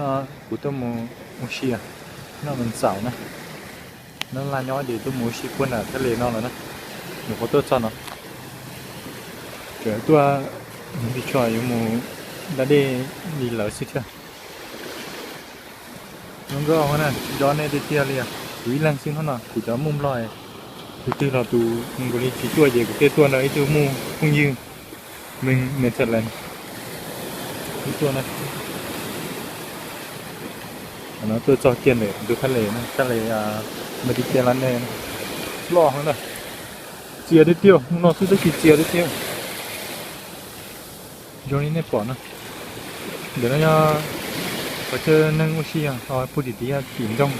nó của tôi mua xì à nó mình xảo nè nó là nhói để tôi mua xì quân là cái lề nó là nó một có tôi cho nó cái tôi đi chơi yung mua đã đi lỡ xí chưa nó có nè gió này đi chơi liền quý lăng xin nó của cháu mông loài từ là tụ người đi chỉ tuổi gì của cái tuần đấy tôi mua không như mình thật là cái tuần này nó tôi cho tiền để được khăn lề mà đi chơi lăn này lo hơn này chia đi tiêu nó cứ chỉ chia đi tiêu cho nên bỏ nó để nó có chơi nâng oxy à rồi phụ tí à tìm trong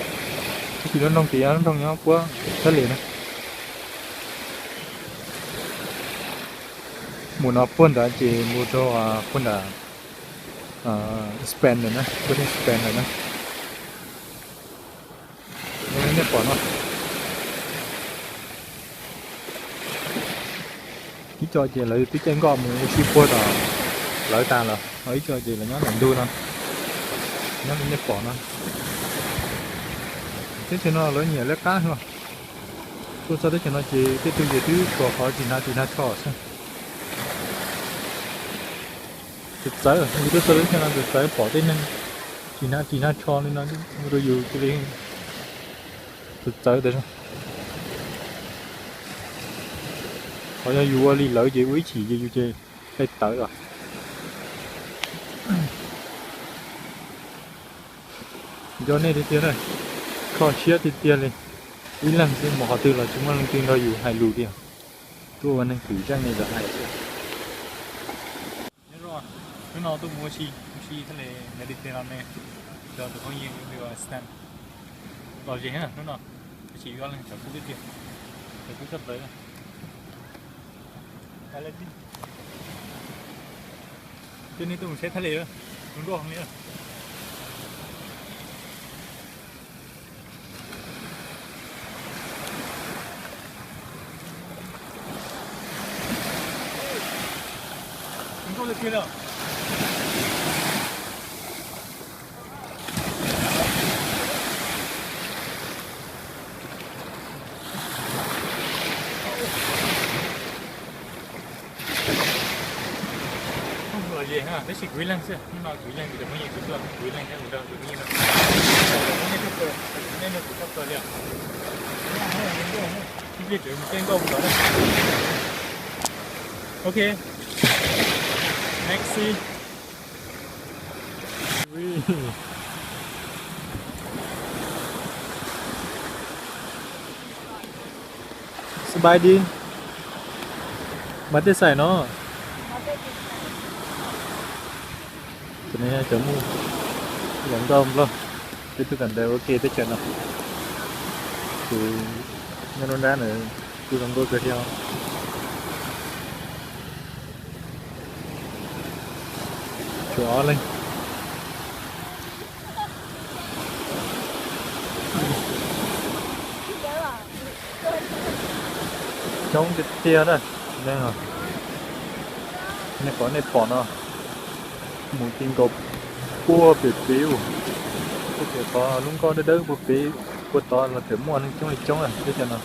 cái nó nông tí nó trong nhau quá khăn lề này mua nó phun đã chỉ mua cho phun đã spend rồi nè phun spend rồi nè nó bỏ nó cái cho chị lại cái chân con mình xí phun rồi lợi ta là ấy cho chị là nó làm đuôi nó bỏ nó thế thì nó lấy nhiều lát cá không tôi sau đó thì nó chỉ cái tôi gì thứ của họ chỉ na cho xem thực tế rồi như cái sau đó thì nó thực tế bỏ tới nên chỉ na cho nên nó rồi dùng cái này thực tế đấy họ cho dù đi lợi gì quý chỉ gì chơi hay tới rồi cho nên thì tiền này khó chia thì tiền lên ý lần thì một họ từ là chúng mình tiền rồi dù hai lù đi tôi anh thử trang này là hai rồi cái nào tôi mua chi thế này đi tiền làm này giờ tôi có nhiều người stand rồi gì hả nó nào chỉ có lên chẳng biết tiền thì cứ chấp đấy là lên đi cho nên tôi sẽ thay lệ đúng rồi không nhỉ chúng tôi được kia đâu gì ha, đấy chỉ quý lăng chứ, nhưng mà quý lăng thì được mấy nhiêu chút rồi, quý lăng cái được nhiều lắm, mấy chút rồi, nên được chút rồi liền, cái việc của mình công đó đấy, ok, next, sby đi, bắt tay xài nó. Cho nên chấm giống rồng luôn cái tôi cần đều ok tới chuyện nào thì nhân nó ra nữa tôi làm đôi cái theo chó lên chống cái tia đây đây rồi này có này bỏ nó một tin cột cua bị béo có thể có lúc có đỡ một bé cua to là kiểu mua trong này chống này thế cho nào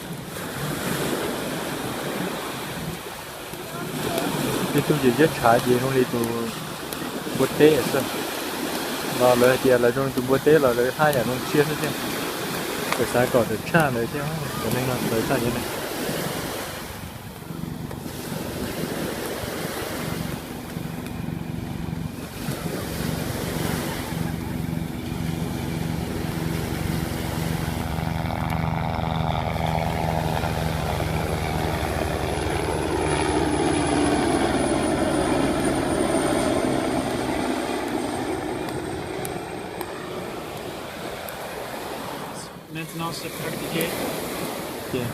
cái tôi chỉ giết trái gì nó đi từ bột té rồi và lời kia là trong từ bột té là lời hai nhà nó chia hết chứ cái sai còn được cha nữa chứ cho nên là lời sai như này Maintenant c'est pratiqué. Okay.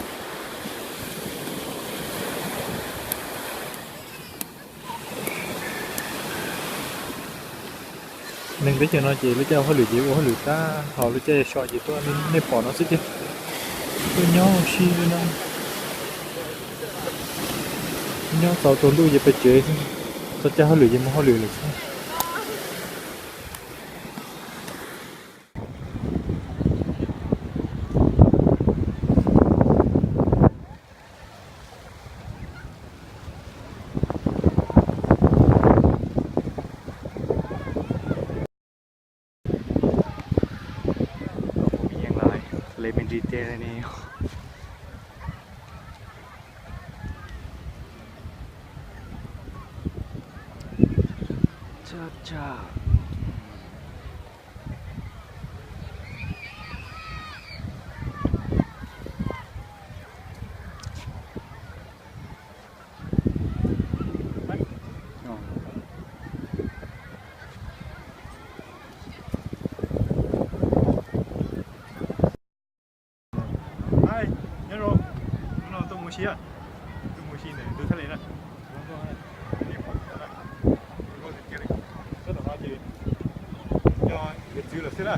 Mình biết cho nó chỉ lấy cho họ lựa gì họ lựa ta họ lựa chơi soi gì tôi nên bỏ nó xích đi tôi nhau xí nó nhau tàu tàu đuôi gì phải chơi sao cho họ lựa gì mà họ lựa được sao Chà. Hai, nhớ rồi. Nó tôi mua xí à? Tôi mua xí này, tôi thấy này nè. Rất là hoa chị. Cho việc chưa là xí ra.